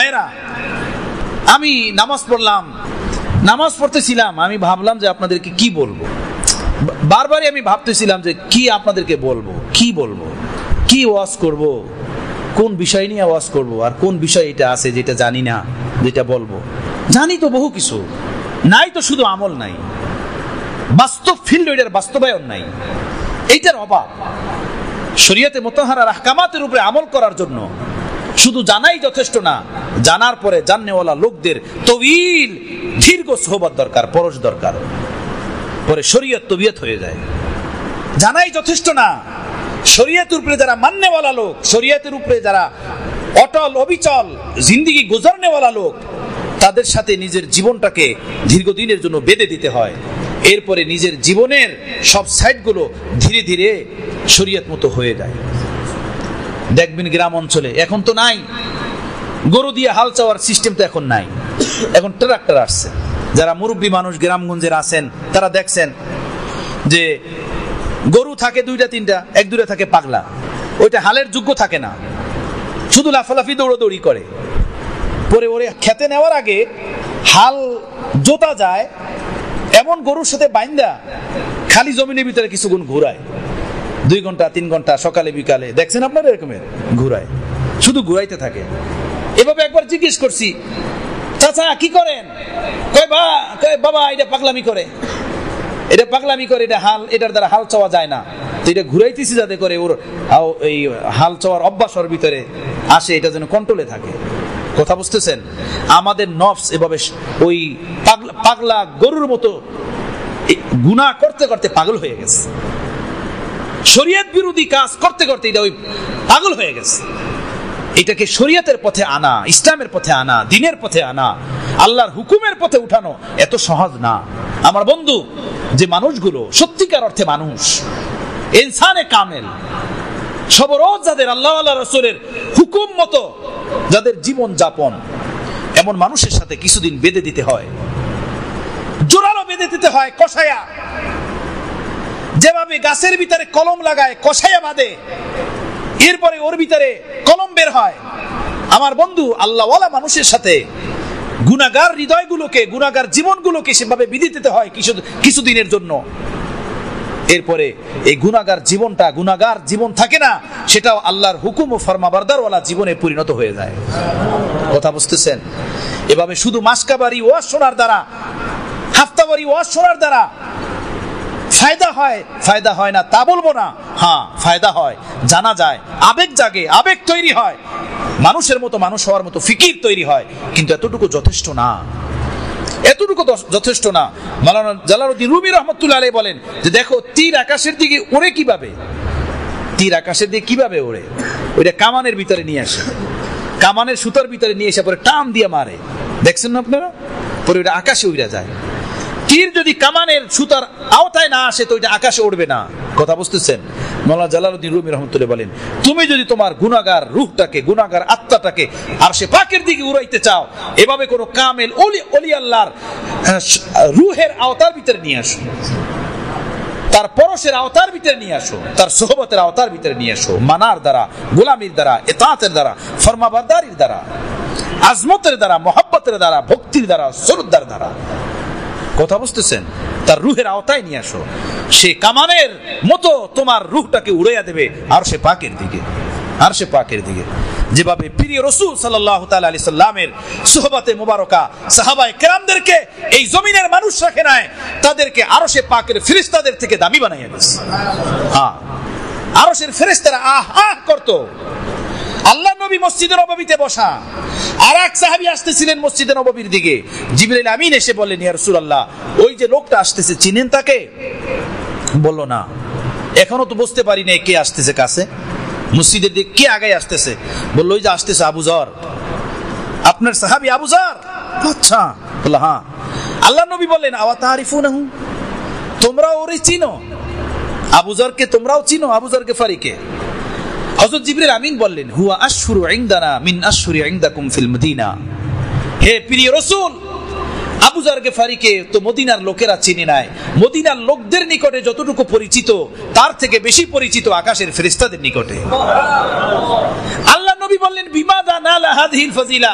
ভাইরা, আমি নামাজ পড়লাম, নামাজ পড়তেছিলাম, আমি ভাবলাম যে আপনাদেরকে কি বলবো। বারবারই আমি ভাবতেছিলাম যে কি আপনাদেরকে বলবো, কি বলবো, কি ওয়াজ করব, কোন বিষয় নিয়ে ওয়াজ করব, আর কোন বিষয় এটা আছে যেটা জানি না, যেটা বলবো। জানি তো বহু কিছু, নাই তো শুধু আমল নাই, বাস্তব ফিল্ড এটার বাস্তবায়ন নাই, এইটার অভাব। শরীয়তে মুতাহহারার আহকামাতের উপরে আমল করার জন্য শুধু জানাই যথেষ্ট না, জানার পরে জাননেওয়ালা লোকদের তবিল দীর্ঘ সোহবত দরকার, পরশ দরকার, পরে শরীয়ত তবিয়ত হয়ে যায়। জানাই যথেষ্ট না, শরীয়তের উপরে যারা মাননেওয়ালা লোক, শরীয়তের উপরে যারা অটল অবিচল জিন্দেগি গুজারনেওয়ালা লোক, তাদের সাথে নিজের জীবনটাকে দীর্ঘদিনের জন্য বেঁধে দিতে হয়। এরপরে নিজের জীবনের সব সাইডগুলো ধীরে ধীরে শরীয়ত মতো হয়ে যায়। দেখবেন গ্রাম অঞ্চলে এখন তো নাই, গরু দিয়ে হাল চাওয়ার সিস্টেম তো এখন নাই, এখন ট্রাক্টর আসছে। যারা মুরব্বী মানুষ গ্রামগঞ্জের আছেন তারা দেখছেন যে গরু থাকে দুইটা তিনটা, এক দুইটা থাকে পাগলা, ওইটা হালের যোগ্য থাকে না, শুধু লাফালাফি দৌড়াদৌড়ি করে। পরে ওরে খেতে নেওয়ার আগে হাল জোতা যায় এমন গরুর সাথে বাইন্দা খালি জমিনের ভিতরে কিছুক্ষণ ঘুরায়, 2 ঘন্টা 3 ঘন্টা সকালে বিকালে, দেখছেন আপনারা এরকমের ঘুরায়, শুধু ঘুরাইতে থাকে। এভাবে একবার জিজ্ঞেস করছি, চাচা কি করেন? কয় বাবা এটা পাগলামি করে, এটা পাগলামি করে, এটা হাল, এটার দ্বারা হাল চাওয়া যায় না, তো এটা ঘুরাইতেছি যাতে করে ওর এই হাল চাওয়ার অভ্যাসের ভিতরে আসে, এটা যেন কন্ট্রোলে থাকে। কথা বুঝতেছেন? আমাদের নফস এভাবে ওই পাগলা গরুর মতো গুনাহ করতে করতে পাগল হয়ে গেছে, শরীয়ত বিরোধী কাজ করতে করতে এটা ওই পাগল হয়ে গেছে। এটাকে শরীয়তের পথে আনা, ইসলামের পথে আনা, দ্বীনের পথে আনা, আল্লাহর হুকুমের পথে উঠানো এত সহজ না। আমার বন্ধু, যে মানুষগুলো সত্যিকার অর্থে মানুষ, ইনসানে কামেল, সবরোজ যাদের আল্লাহ আল্লাহ রাসূলের হুকুম মতো যাদের জীবন যাপন, এমন মানুষের সাথে কিছুদিন বেঁধে দিতে হয়, জোরালো বেঁধে দিতে হয়, কষায়া, যেভাবে গাছের ভিতরে কলম লাগায় কষায়া বাঁধে, এরপরে ওর ভিতরে কলম বের হয়। আমার বন্ধু, আল্লাহওয়ালা মানুষের সাথে গুনাহগার হৃদয়গুলোকে, গুনাহগার জীবনগুলোকে সেভাবে বিধি দিতে হয় কিছুদিনের জন্য। এরপরে এই গুনাহগার জীবনটা গুনাহগার জীবন থাকে না, সেটাও আল্লাহর হুকুম ও ফরমাবরদারওয়ালা জীবনে পরিণত হয়ে যায়। কথা বুঝতেছেন? এভাবে শুধু মাসকাবারি ওয়াজ শোনার দ্বারা, হাফতাবারি ওয়াজ শোনার দ্বারা ফায়দা হয় না তা বলবো না, হ্যাঁ ফায়দা হয়, জানা যায়, আবেগ জাগে, আবেগ তৈরি হয়, মানুষের মতো মানুষ হওয়ার মতো ফিকির তৈরি হয়, কিন্তু এতটুকু যথেষ্ট না, এতটুকু যথেষ্ট না। মাওলানা জালালউদ্দিন রুমি রহমাতুল্লাহ আলাইহি বলেন যে দেখো তীর আকাশের দিকে ওড়ে কিভাবে, তীর আকাশের দিকে কিভাবে ওড়ে, ওইটা কামানের ভিতরে নিয়ে আসে, কামানের সুতার ভিতরে নিয়ে এসে পরে টান দিয়ে মারে, দেখছেন না আপনারা, পরে ওইটা আকাশে উড়ে যায়। তীর যদি কামানের সুতার আওতায় না আসে তো ওইটা আকাশে উড়বে না। কথা বুঝতেছেন? মাওলানা জালালউদ্দিন রুমি রহমাতুল্লাহ বলেন, তুমি যদি তোমার গুনাহগার রূহটাকে, গুনাহগার আত্মাটাকে আরশে পাকের দিকে উড়াইতে চাও, এভাবে কোন কামেল ওলি আল্লাহর রূহের আওতার ভিতরে নিয়ে আসো, তার পরশের আওতার ভিতরে নিয়ে আসো, তার সোহবতের আওতার ভিতরে নিয়ে আসো, মানার দ্বারা, গোলামির দ্বারা, ইতাআতের দ্বারা, ফরমাবরদারির দ্বারা, আজমতের দ্বারা, মহব্বতের দ্বারা, ভক্তির দ্বারা, শ্রদ্ধার দ্বারা। কথা বুঝতেছেন? তার রূহের আওতায় নিয়ে আসো, সে কামানের মতো তোমার রূহটাকে উড়াইয়া দেবে আরশে পাকের দিকে, আরশে পাকের দিকে। যেভাবে প্রিয় রাসূল সাল্লাল্লাহু তাআলা আলাইহি সাল্লামের সুহবতে মুবারকা সাহাবায়ে কেরামদেরকে এই জমিনের মানুষ রাখে নাই, তাদেরকে আরশে পাকের ফেরেশতাদের থেকে দামি বানাইয়া দিয়েছে। হ্যাঁ, আরশের ফেরেশতারা আহ আহ করত। আল্লাহ নবী মসজিদে নববীতে বসা, আর এক সাহাবী আসতেছিলেন মসজিদে নববীর দিকে, জিবরাইল আমিন এসে বললেন, ইয়া রাসূলুল্লাহ, ওই যে লোকটা আসতেছে চিনেন তাকে? বলল না, এখনো তো বুঝতে পারি নাই কে আসতেছে কাছে, মসজিদের দিকে কে আগে আসতেছে? বলল ওই যে আসতেছে আবু যর, আপনার সাহাবী আবু যর। আচ্ছা, বলল হ্যাঁ। আল্লাহ নবী বললেন, আওয়া তারিফুনাহু, তোমরাও ওরে চিনো? আবু যরকে তোমরাও চিনো? আবু যর গিফারিকে? হযরত জিবরাইল আমিন বললেন, হুয়া আশহুরু ইনদানা মিন আশহুরি ইনদাকুম ফিল মদিনা। হে প্রিয় রাসূল, আবু যর গিফারিকে তো মদিনার লোকেরা চিনে নাই, মদিনার লোকদের নিকটে যতটুকু পরিচিত তার থেকে বেশি পরিচিত আকাশের ফেরেশতাদের নিকটে। আল্লাহ নবী বললেন বিমাযা নালা হাযিহিল ফাজিলা,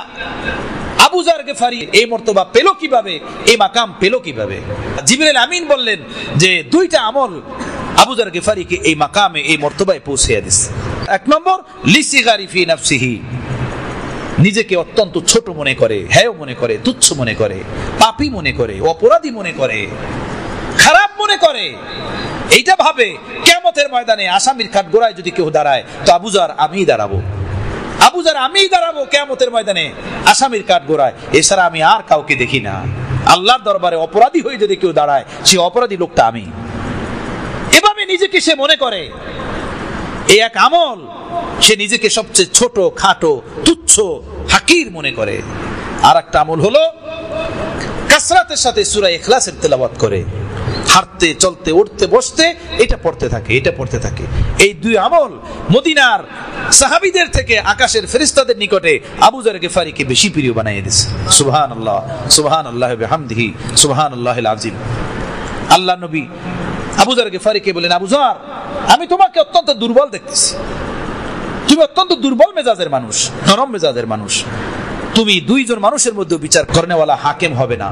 আবু যার গিফারি এই মর্তবা পেল কিভাবে, এই মাকাম পেল কিভাবে? জিবরাইল আমিন বললেন যে দুইটা আমল আবু যার গিফারিকে এই মাকামে, এই মর্তবায় পৌঁছে দিয়েছে। এক নম্বর, লিসিগারি ফি নাফসিহি, নিজেকে অত্যন্ত ছোট মনে করে, হেয় মনে করে, তুচ্ছ মনে করে, পাপী মনে করে, অপরাধী মনে করে, খারাপ মনে করে। এইটা ভাবে কিয়ামতের ময়দানে আসামির কাঠগড়ায় যদি কেউ দাঁড়ায় তো আবু যার আমিই দাঁড়াবো, আবু যার আমিই দাঁড়াবো কিয়ামতের ময়দানে আসামির কাঠগড়ায়, এছাড়া আমি আর কাউকে দেখি না। আল্লাহর দরবারে অপরাধী হয়ে যদি কেউ দাঁড়ায়, সে অপরাধী লোকটা আমি। এভাবে নিজেকে সে মনে করে। এই এক আমল, সে নিজেকে সবচেয়ে ছোট, খাটো, তুচ্ছ, হাকির মনে করে। আর একটা আমল হলো কাসরাতের সাথে সূরা ইখলাসের তেলাওয়াত করে, হাঁটতে চলতে উঠতে বসতে এটা পড়তে থাকে, এটা পড়তে থাকে। এই দুই আমল মদিনার সাহাবীদের থেকে আকাশের ফেরেশতাদের নিকটে আবু যার গিফারিকে বেশি প্রিয় বানিয়ে দিয়েছে। সুবহানাল্লাহ, সুবহানাল্লাহি বিহামদিহি, সুবহানাল্লাহিল আযীম। আল্লাহ নবী আবু যার গিফারিকে বলেন, আবু যার, আমি তোমাকে অত্যন্ত দুর্বল দেখতেছি, তুমি অত্যন্ত দুর্বল মেজাজের মানুষ, নরম মেজাজের মানুষ। তুমি দুইজন মানুষের মধ্যে বিচার করেনেওয়ালা হাকিম হবে না,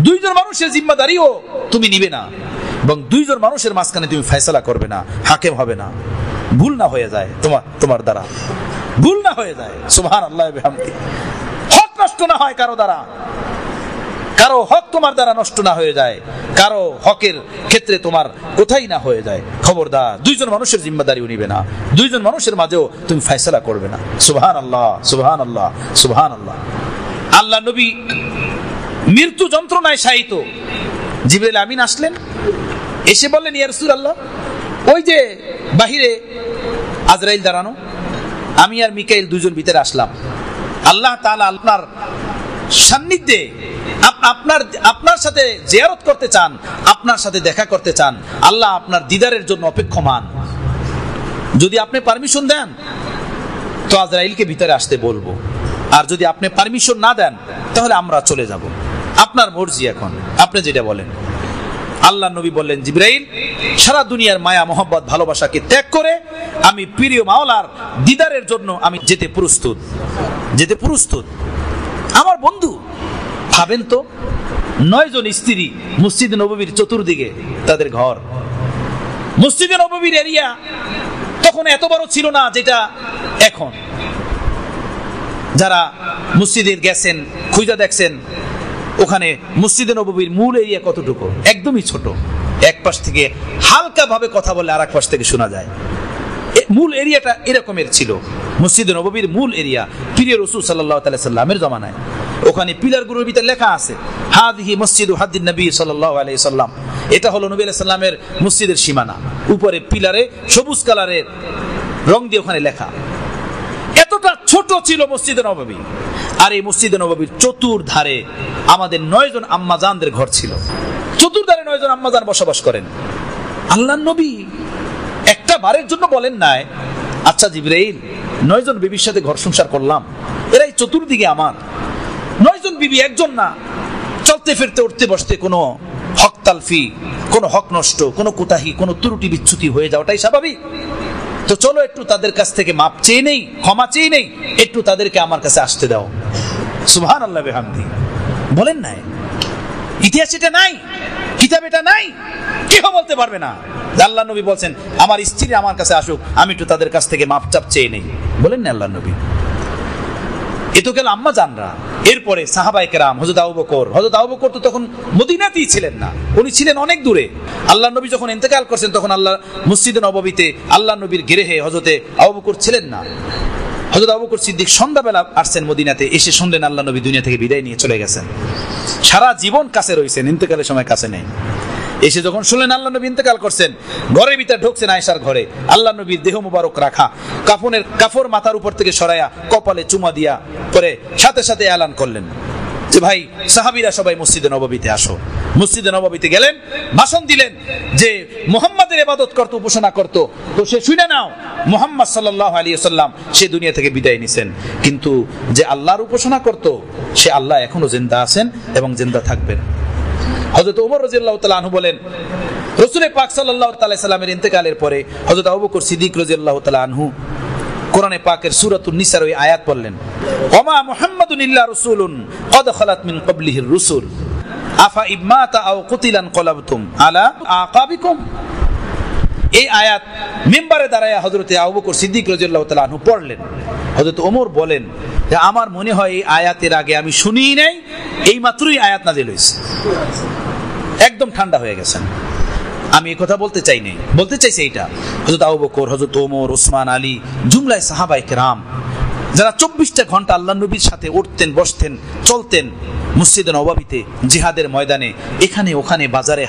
দুইজন মানুষের জিম্মাদারিও তুমি নিবে না, এবং দুইজন মানুষের মাঝখানে তুমি ফয়সালা করবে না, হাকিম হবে না। ভুল না হয়ে যায় তোমার দ্বারা, ভুল না হয়ে যায়। সুবহানাল্লাহ বিহামদিহি। হক নষ্ট না হয় কারো দ্বারা, কারো হক তোমার দ্বারা নষ্ট না হয়ে যায়, কারো হকের ক্ষেত্রে তোমার কোথায় না হয়ে যায়। খবরদার, দুইজন মানুষের জিম্মাদারিও নিবে না, দুইজন মানুষের মাঝেও তুমি ফয়সালা করবে না। সুবহানাল্লাহ, সুবহানাল্লাহ, সুবহানাল্লাহ। আল্লাহ নবী মৃত্যু যন্ত্রণায় শায়িত। জিবরাইল আমিন আসলেন, এসে বললেন, ইয়া রাসূলুল্লাহ, ওই যে বাহিরে আজরাইল দাঁড়ানো, আমি আর মিকাইল দুইজন ভিতরে আসলাম। আল্লাহ তাআলা আপনার সান্নিধ্যে আপনার সাথে জিয়ারত করতে চান, আপনার সাথে দেখা করতে চান। আল্লাহ আপনার দিদারের জন্য অপেক্ষমান। যদি আপনি পারমিশন দেন তো আজরাইলকে ভিতরে আসতে বলবো, আর যদি আপনি পারমিশন না দেন তাহলে আমরা চলে যাব। আপনার মর্জি, এখন আপনি যেটা বলেন। আল্লাহ নবী বললেন, জিবরাইল, সারা দুনিয়ার মায়া, মোহাম্মত, ভালোবাসাকে ত্যাগ করে আমি প্রিয় মাওলার দিদারের জন্য আমি যেতে প্রস্তুত, যেতে প্রস্তুত। আমার বন্ধু, ভাবেন তো, 9 জন স্ত্রী, মসজিদ নববীর চতুর্দিকে তাদের ঘর। মসজিদ নববীর এরিয়া তখন এত বড় ছিল না যেটা এখন। যারা মসজিদের গেছেন, খুঁজে দেখছেন, ওখানে মসজিদে নববীর মূল এরিয়া কতটুকু, একদমই ছোট। এক পাশ থেকে হালকা ভাবে কথা বলে আর এক পাশ থেকে শোনা যায়। মূল এরিয়াটা এরকমের ছিল, মসজিদে নববীর মূল এরিয়া। প্রিয় রাসূল সাল্লাল্লাহু আলাইহি সাল্লামের জমানায় ওখানে পিলারগুলোর ভিতরে লেখা আছে, হাদিহি মসজিদু হাদ্দিন নবী সাল্লাল্লাহু আলাইহি সাল্লাম, এটা হলো নবী আলাইহিস সালামের মসজিদের সীমানা। উপরে পিলারে সবুজ কালারের রং দিয়ে ওখানে লেখা। এতটা ছোট ছিল মসজিদে নববী। আর এই মসজিদে নববীর চতুর্ধারে আমাদের 9 জন আম্মাজানদের ঘর ছিল। চতুর্ধারে 9 জন আম্মাজান বসবাস করেন। আল্লাহর নবী একটা বারের জন্য বলেন নাই, আচ্ছা জিবরাইল, 9 জন বিবির সাথে ঘর সংসার করলাম, এরাই চতুর্দিকে আমার। 9 জন বিবি, একজন না। চলতে ফিরতে উঠতে বসতে কোনো হক তালফি, কোনো হক নষ্ট, কোনো কোতাহি, কোনো ত্রুটি বিচ্যুতি হয়ে যাওয়াটাই স্বাভাবিক। তো চলো একটু তাদের কাছ থেকে মাপ চেয়ে নেই, ক্ষমা চেয়ে নেই, একটু তাদেরকে আমার কাছে আসতে দাও। সুবহানাল্লাহ বিহামদিহি। বলেন নাই? ইতিহাস এটা নাই, কিতাব এটা নাই, কেউ বলতে পারবে না। আল্লাহ নবী বলছেন, আমার স্ত্রী আমার কাছে আসুক, আমি একটু তাদের কাছ থেকে মাপ চাপ চেয়ে নেই। বলেন না আল্লাহ নবী? এ তো গেল আম্মা জানরা। এরপরে সাহাবায়ে কেরাম, হযরত আবু বকর তো তখন মদিনাতেই ছিলেন না, উনি ছিলেন অনেক দূরে। আল্লাহ নবী যখন ইন্তেকাল করছেন তখন আল্লাহ মসজিদে নববীতে আল্লাহ নবীর গৃহে হযরতে আবু বকর ছিলেন না। হযরত আবু বকর সিদ্দিক সন্ধ্যাবেলা আসছেন মদিনাতে, এসে শুনলেন আল্লাহ নবী দুনিয়া থেকে বিদায় নিয়ে চলে গেছেন। সারা জীবন কাছে রয়েছেন, ইন্তেকালের সময় কাছে নেই। এসে যখন শুনলেন আল্লাহ নবী ইন্তেকাল করছেন, ঘরের ভিতরে ঢুকছেন আয়েশার ঘরে। আল্লাহ নবীর দেহ মুবারক রাখা, কাফর মাথার উপর থেকে সরাইয়া কপালে চুমা দিয়া পরে সাথে সাথে এলান করলেন যে, ভাই সাহাবীরা সবাই মসজিদে নববীতে আসো। মসজিদে নববীতে গেলেন, ভাষণ দিলেন যে মুহাম্মাদের ইবাদত করত, উপাসনা করত, তো সে শুনে নাও, মুহাম্মদ সাল্লাল্লাহু আলাইহি ওয়াসাল্লাম সে দুনিয়া থেকে বিদায় নিছেন, কিন্তু যে আল্লাহর উপাসনা করত সে আল্লাহ এখনো জিন্দা আছেন এবং জিন্দা থাকবেন। হযরত ওমর রাদিয়াল্লাহু তাআলা আনহু বলেন, রাসূল পাক সাল্লাল্লাহু তাআলা সাল্লামের ইন্তেকালের পরে হযরত আবু বকর সিদ্দিক রাদিয়াল্লাহু তাআলা আনহু কোরআনে পাকের সূরাতুন নিসার ওই আয়াত পড়লেন, ওমা মুহাম্মাদুন ইল্লা রাসূলুন ক্বাদ খালাত মিন ক্বাবলিহির রুসুল আফা ইমাতা আও কুতিলান ক্বালাবতুম আলা আকাবিকুম। এই আয়াত মিম্বারে দাঁড়ায় হযরত আবু বকর সিদ্দিক রাদিয়াল্লাহু তাআলা আনহু পড়লেন। হযরত ওমর বলেন যে আমার মনে হয় এই আয়াতের আগে আমি শুনিই নাই, এই মাত্রই আয়াত নাযিল হয়েছে। একদম ঠান্ডা হয়ে গেছেন। আমি এই কথা বলতে চাই নাই, বলতে চাইছি এইটা, হযরত আবু বকর, হযরত ওমর, ওসমান, আলী, জুমলায় সাহাবায়ে কেরাম যারা 24টা ঘন্টা আল্লাহর নবীর সাথে উঠতেন, বসতেন, চলতেন, মসজিদে নববীতে, জিহাদের ময়দানে, এখানে ওখানে, বাজারে।